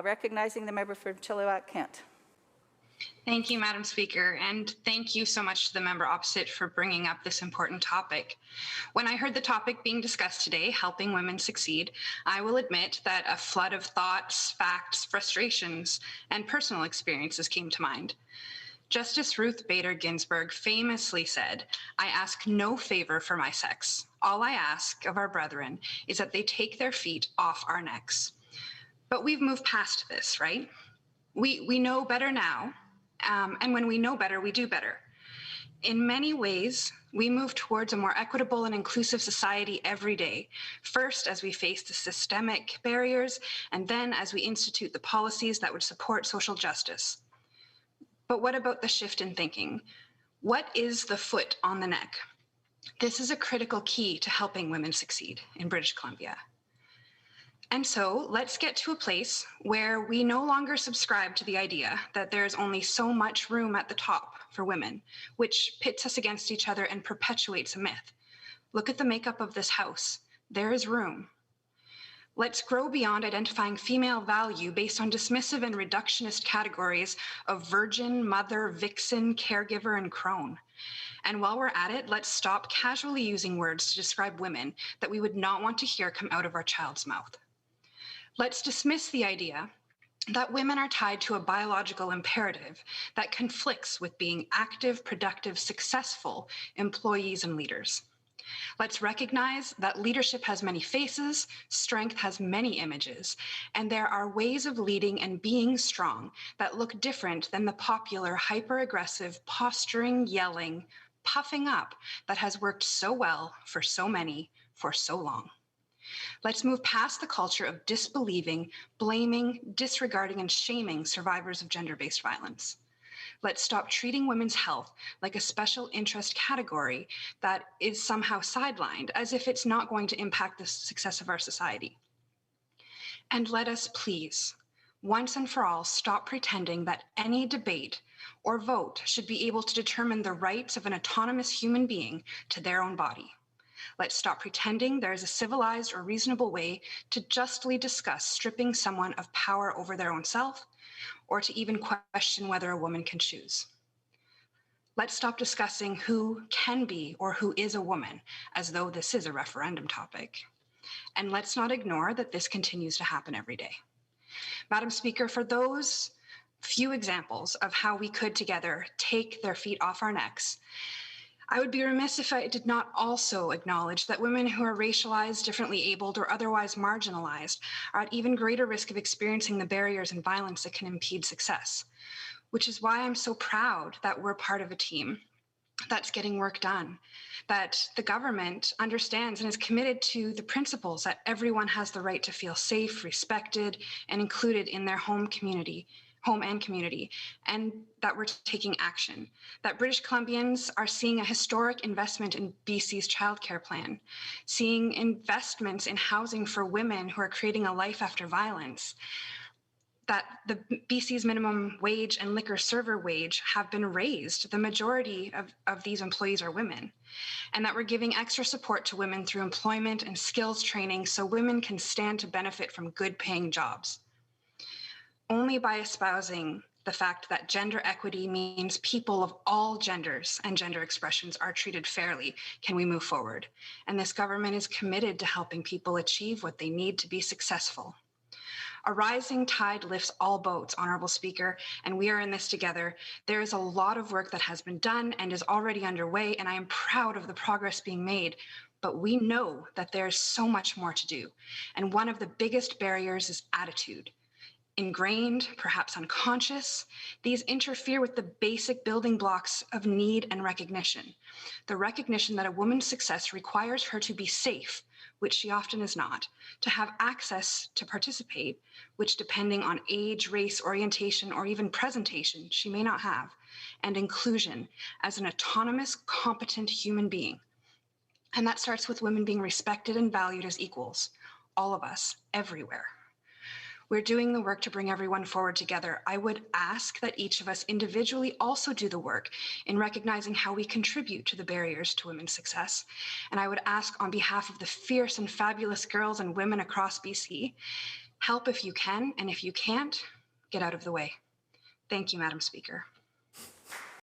Recognizing the member from Chilliwack-Kent. Thank you, Madam Speaker, and thank you so much to the member opposite for bringing up this important topic. When I heard the topic being discussed today, helping women succeed, I will admit that a flood of thoughts, facts, frustrations, and personal experiences came to mind. Justice Ruth Bader Ginsburg famously said, "I ask no favor for my sex. All I ask of our brethren is that they take their feet off our necks." But we've moved past this, right? We know better now, and when we know better, we do better. In many ways, we move towards a more equitable and inclusive society every day, first as we face the systemic barriers, and then as we institute the policies that would support social justice. But what about the shift in thinking? What is the foot on the neck? This is a critical key to helping women succeed in British Columbia. And so let's get to a place where we no longer subscribe to the idea that there's only so much room at the top for women, which pits us against each other and perpetuates a myth. Look at the makeup of this House. There is room. Let's grow beyond identifying female value based on dismissive and reductionist categories of virgin, mother, vixen, caregiver, and crone. And while we're at it, let's stop casually using words to describe women that we would not want to hear come out of our child's mouth. Let's dismiss the idea that women are tied to a biological imperative that conflicts with being active, productive, successful employees and leaders. Let's recognize that leadership has many faces, strength has many images, and there are ways of leading and being strong that look different than the popular hyper-aggressive, posturing, yelling, puffing up that has worked so well for so many for so long. Let's move past the culture of disbelieving, blaming, disregarding, and shaming survivors of gender-based violence. Let's stop treating women's health like a special interest category that is somehow sidelined, as if it's not going to impact the success of our society. And let us please, once and for all, stop pretending that any debate or vote should be able to determine the rights of an autonomous human being to their own body. Let's stop pretending there is a civilized or reasonable way to justly discuss stripping someone of power over their own self, or to even question whether a woman can choose. Let's stop discussing who can be or who is a woman, as though this is a referendum topic. And let's not ignore that this continues to happen every day. Madam Speaker, for those few examples of how we could together take their feet off our necks, I would be remiss if I did not also acknowledge that women who are racialized, differently abled, or otherwise marginalized are at even greater risk of experiencing the barriers and violence that can impede success, which is why I'm so proud that we're part of a team that's getting work done, that the government understands and is committed to the principles that everyone has the right to feel safe, respected, and included in their home and community, and that we're taking action, that British Columbians are seeing a historic investment in BC's childcare plan, seeing investments in housing for women who are creating a life after violence, that the BC's minimum wage and liquor server wage have been raised. The majority of these employees are women, and that we're giving extra support to women through employment and skills training so women can stand to benefit from good paying jobs. Only by espousing the fact that gender equity means people of all genders and gender expressions are treated fairly can we move forward. And this government is committed to helping people achieve what they need to be successful. A rising tide lifts all boats, Honourable Speaker, and we are in this together. There is a lot of work that has been done and is already underway, and I am proud of the progress being made. But we know that there's so much more to do. And one of the biggest barriers is attitude. Ingrained, perhaps unconscious, these interfere with the basic building blocks of need and recognition. The recognition that a woman's success requires her to be safe, which she often is not, to have access to participate, which depending on age, race, orientation, or even presentation, she may not have, and inclusion as an autonomous, competent human being. And that starts with women being respected and valued as equals, all of us, everywhere. We're doing the work to bring everyone forward together. I would ask that each of us individually also do the work in recognizing how we contribute to the barriers to women's success. And I would ask on behalf of the fierce and fabulous girls and women across BC Help if you can, and if you can't, get out of the way. Thank you, Madam Speaker.